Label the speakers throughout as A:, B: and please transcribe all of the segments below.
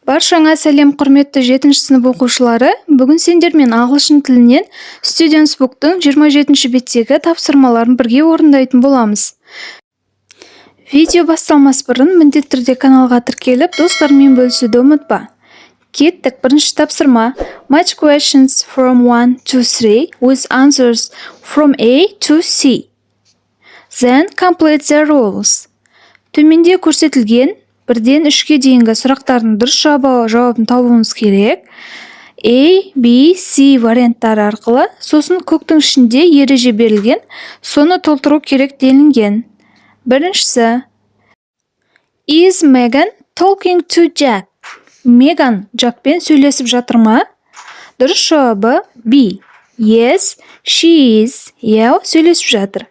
A: Баршаңа сәлем құрметті 7 сынып оқушылары. Бүгін сендермен ағылшын тілінен Students Book'тың 27 беттегі тапсырмаларын бірге орындайтын боламыз. Видео басталмас бұрын міндетті түрде каналға тіркеліп, достармен бөлісуді ұмытпа. Кеттік, бірінші тапсырма. Match questions from 1 to 3 with answers from A to C. Then complete the rules. Төменде көрсетілген 1-ден 3-ке дейінгі сұрақтардың дұрыс жауабын табуыңыз керек. A, B, C варианттары арқылы, сосын көктің ішінде ереже берілген, соны толтыру керек делінген. Біріншісі. Is Megan talking to Jack? Меган Джакпен сөйлесіп жатыр ма? Дұрыс жауабы B. Yes, she is. Иә, сөйлесіп жатыр.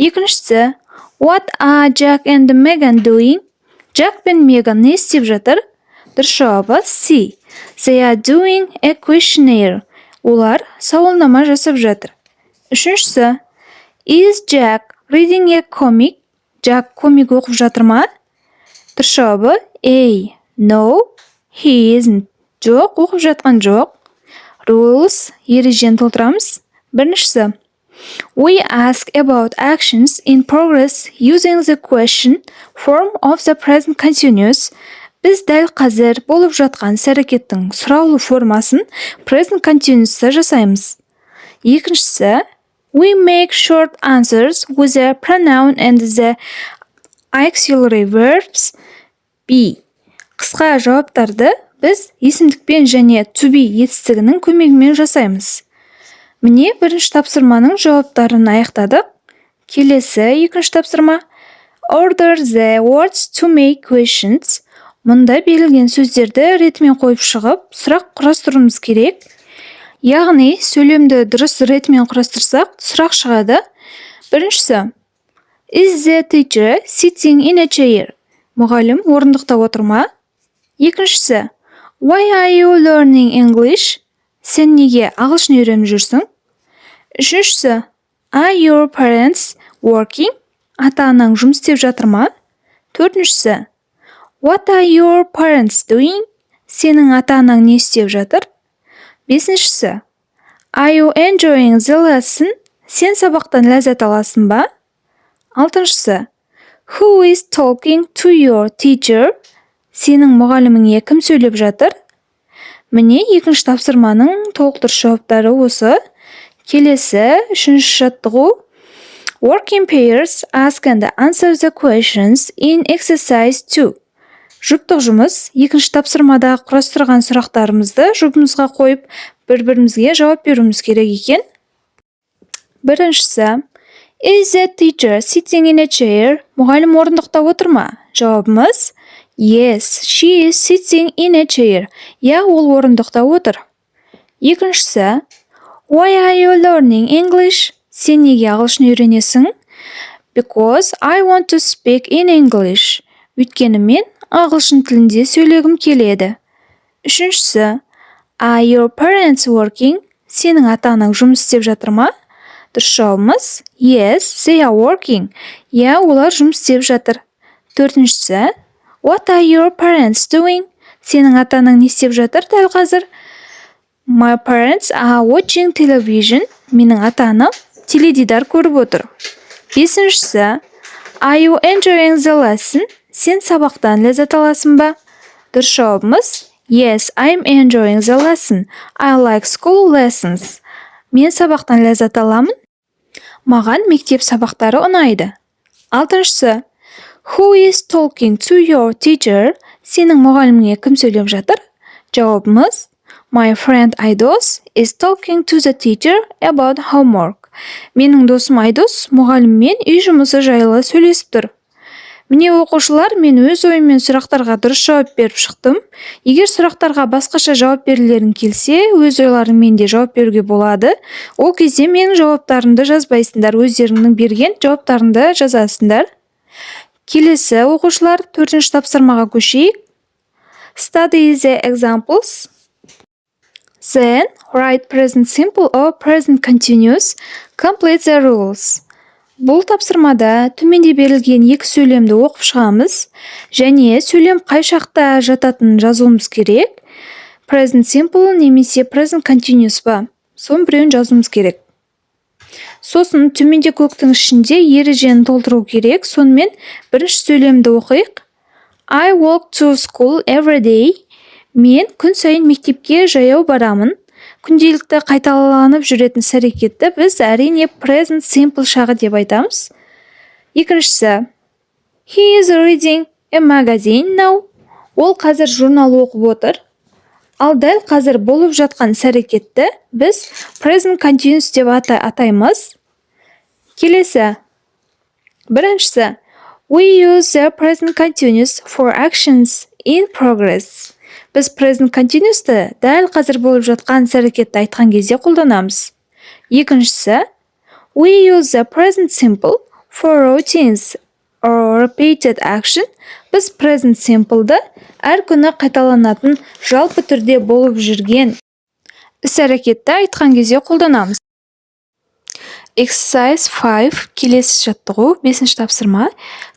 A: Екіншісі. What are Jack and Megan doing? Джак пен Меган не істеп жатыр? Дұрыс жауабы C. They are doing a questionnaire. Олар сауалнама жасап жатыр. Үшіншісі. Is Jack reading a comic? Джак комик оқып жатыр ма? Дұрыс жауабы A. No, he isn't. Жоқ, оқып жатқан жоқ. Rules, ережені толтырамыз. Біріншісі. We ask about actions in progress using the question form of the present continuous. Біз дәл қазір болып жатқан іс-әрекеттің сұраулы формасын present continuous'та жасаймыз. Екіншісі. We make short answers with the pronoun and the auxiliary verbs be. Қысқа жауаптарды біз есімдікпен және to be етістігінің көмегімен жасаймыз. Міне бірінші тапсырманың жауаптарын аяқтадық. Келесі екінші тапсырма. Order the words to make questions. Мұнда берілген сөздерді ретімен қойып шығып, сұрақ құрастыруымыз керек. Яғни, сөйлемді дұрыс ретімен құрастырсақ, сұрақ шығады. Біріншісі. Is the teacher sitting in a chair? Мұғалім орындықта отыр ма? Екіншісі. Why are you learning English? Сен неге ағылшын үйреніп жүрсің? Үшіншісі. Are your parents working? Ата-анаң жұмыс істеп жатыр ма? Төртіншісі. What are your parents doing? Сенің ата-анаң не істеп жатыр? Бесіншісі. Are you enjoying the lesson? Сен сабақтан ләззат аласың ба? Алтыншысы. Who is talking to your teacher? Сенің мұғаліміңе кім сөйлеп жатыр? Міне екінші тапсырманың толықтыру жауаптары осы. Келесі үшінші жаттығу. Work in pairs, ask and answer the questions in exercise 2. Жұптық жұмыс. Екінші тапсырмада құрастырған сұрақтарымызды жұбымызға қойып, бір-бірімізге жауап беруіміз керек екен. Біріншісі. Is the teacher sitting in a chair? Мұғалім орындықта отыр ма? Жауабымыз. Yes, she is sitting in a chair. Я, ол орындықта отыр. Екіншісі. Why are you learning English? Сен неге ағылшын үйренесің? Because I want to speak in English. Өйткені мен ағылшын тілінде сөйлегім келеді. Үшіншісі. Are your parents working? Сенің ата-анаң жұмыс істеп жатыр ма? Дұрыс жауабымыз. Yes, they are working. Я, олар жұмыс істеп жатыр. Төртіншісі. What are your parents doing? Сенің ата-анаң не істеп жатыр дәл қазір? My parents are watching television. Менің ата-анам теледидар көріп отыр. Бесіншісі. Are you enjoying the lesson? Сен сабақтан ләззат аласың ба? Дұрыс жауабымыз. Yes, I'm enjoying the lesson. I like school lessons. Мен сабақтан ләззат аламын. Маған мектеп сабақтары ұнайды. Алтыншысы. Who is talking to your teacher? Сенің мұғаліміңе кім сөйлеп жатыр? Жауабымыз. My friend Айдос is talking to the teacher about homework. Менің досым Айдос мұғаліммен үй жұмысы жайлы сөйлесіп тұр. Міне оқушылар, мен өз ойыммен сұрақтарға дұрыс жауап беріп шықтым. Егер сұрақтарға басқаша жауап берулерің келсе, өз ойларыңмен де жауап беруге болады. Ол кезде менің жауаптарымды жазбайсыңдар, өздеріңнің берген жауаптарыңды жазасыңдар. Келесі оқушылар, 4-ші тапсырмаға көшейік. Study the examples. Then, write present simple or present continuous. Complete the rules. Бұл тапсырмада төменде берілген екі сөйлемді оқып шығамыз және сөйлем қай шақта жататынын жазуымыз керек. Present simple немесе present continuous ба? Соның біреуін жазуымыз керек. Сосын төменде көктің ішінде ережені толтыру керек. Сонымен бірінші сөйлемді оқиық. I walk to school every day. Мен күн сайын мектепке жаяу барамын. Күнделікті қайталанып жүретін іс-әрекетті біз әрине present simple шағы деп айтамыз. Екіншісі, he is reading a magazine now. Ол қазір журнал оқып отыр. Ал дәл қазір болып жатқан іс-әрекетті біз present continuous деп атаймыз. Келесі, біріншісі, we use the present continuous for actions in progress. Біз present continuous'ты дәл қазір болып жатқан іс-әрекетті айтқан кезде қолданамыз. Екіншісі, we use the present simple for routines or repeated action. Біз present simple'ды әр күні қайталанатын жалпы түрде болып жүрген іс-әрекетті айтқан кезде қолданамыз. Exercise 5, келесі жаттығу, 5-ші тапсырма.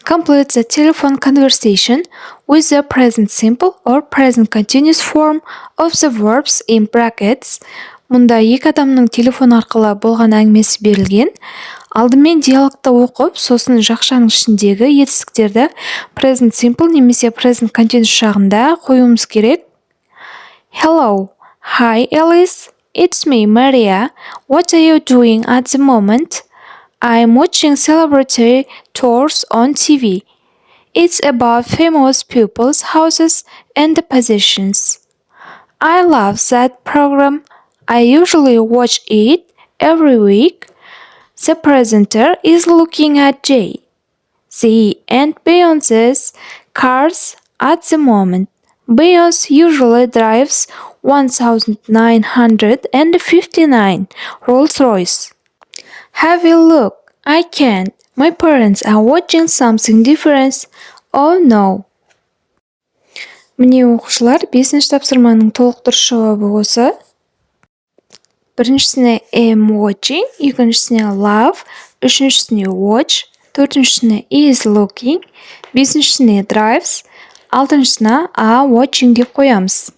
A: Complete the telephone conversation with the present simple or present continuous form of the verbs in brackets. Мұнда екі адамның телефон арқылы болған әңгімесі берілген. Алдымен диалогты оқып, сосын жақшаның ішіндегі етістіктерді present simple немесе present continuous шағында қоюымыз керек. Hello, hi Alice. It's me, Maria. What are you doing at the moment? I'm watching celebrity tours on TV. It's about famous people's houses and possessions. I love that program. I usually watch it every week. The presenter is looking at Jay-Z and Beyoncé's cars at the moment. Beyoncé usually drives 1959 Rolls-Royce. Have a look. I can't. My parents are watching something different. Oh no. Міне оқушылар, 5-ші тапсырманың толықтыру жауабы осы. Біріншісіне am watching, екіншісіне love, үшіншісіне watch, төртіншісіне is looking, 5-шісіне drives, 6-шысына are watching деп қоямыз.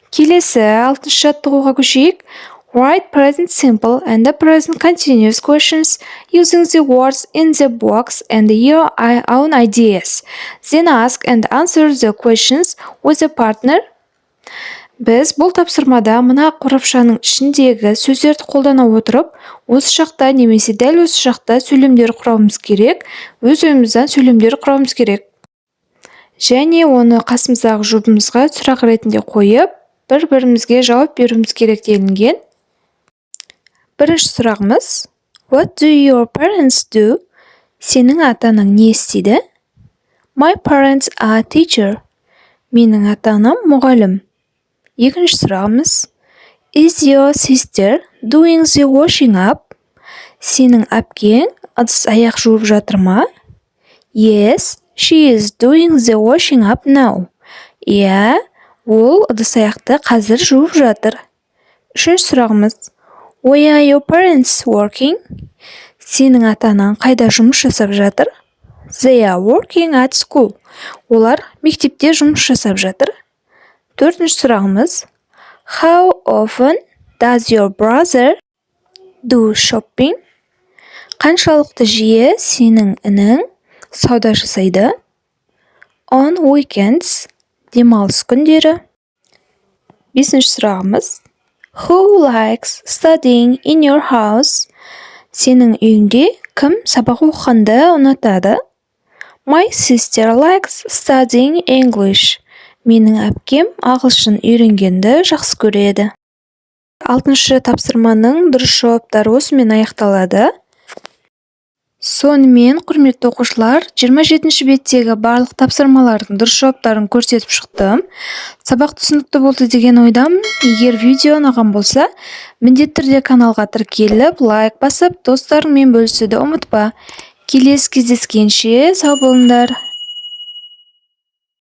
A: Келесі 6-шы жаттығуға көшейік. Write present simple and the present continuous questions using the words in the box and your own ideas. Then ask and answer the questions with a partner. Біз бұл тапсырмада мына қорапшаның ішіндегі сөздерді қолдана отырып, осы шақта немесе дәл осы шақта сөйлемдер құрауымыз керек, өз ойымыздан сөйлемдер құрауымыз керек. Және оны қасымыздағы жұбымызға сұрақ ретінде қойып, бір-бірімізге жауап беруіміз керек делінген. Бірінші сұрағымыз, What do your parents do? Сенің ата-анаң не істейді? My parents are teacher. Менің ата-анам мұғалім. Екінші сұрағымыз, Is your sister doing the washing up? Сенің әпкең ыдыс-аяқ жуып жатыр ма? Yes, she is doing the washing up now. Иә, ол ыдыс-аяқты қазір жуып жатыр. Үшінші сұрағымыз, Where are your parents working? Сенің ата-анаң қайда жұмыс жасап жатыр? They are working at school. Олар мектепте жұмыс жасап жатыр. Төртінші сұрағымыз, How often does your brother do shopping? Қаншалықты жиі сенің інің сауда жасайды? On weekends, демалыс күндері. Бесінші сұрағымыз, Who likes studying in your house? Сенің үйіңде кім сабақ оқығанды ұнатады? My sister likes studying English. Менің әпкем ағылшын үйренгенді жақсы көреді. 6-шы тапсырманың дұрыс жауаптары осымен аяқталады. Сонымен, құрметті оқушылар, 27-ші беттегі барлық тапсырмалардың дұрыс жауаптарын көрсетіп шықтым. Сабақ түсінікті болды деген ойдамын. Егер видео ұнаған болса, міндетті түрде каналға тіркеліп, лайк басып, достарыңмен бөлісуді ұмытпа. Келесі кездескенше сау болыңдар.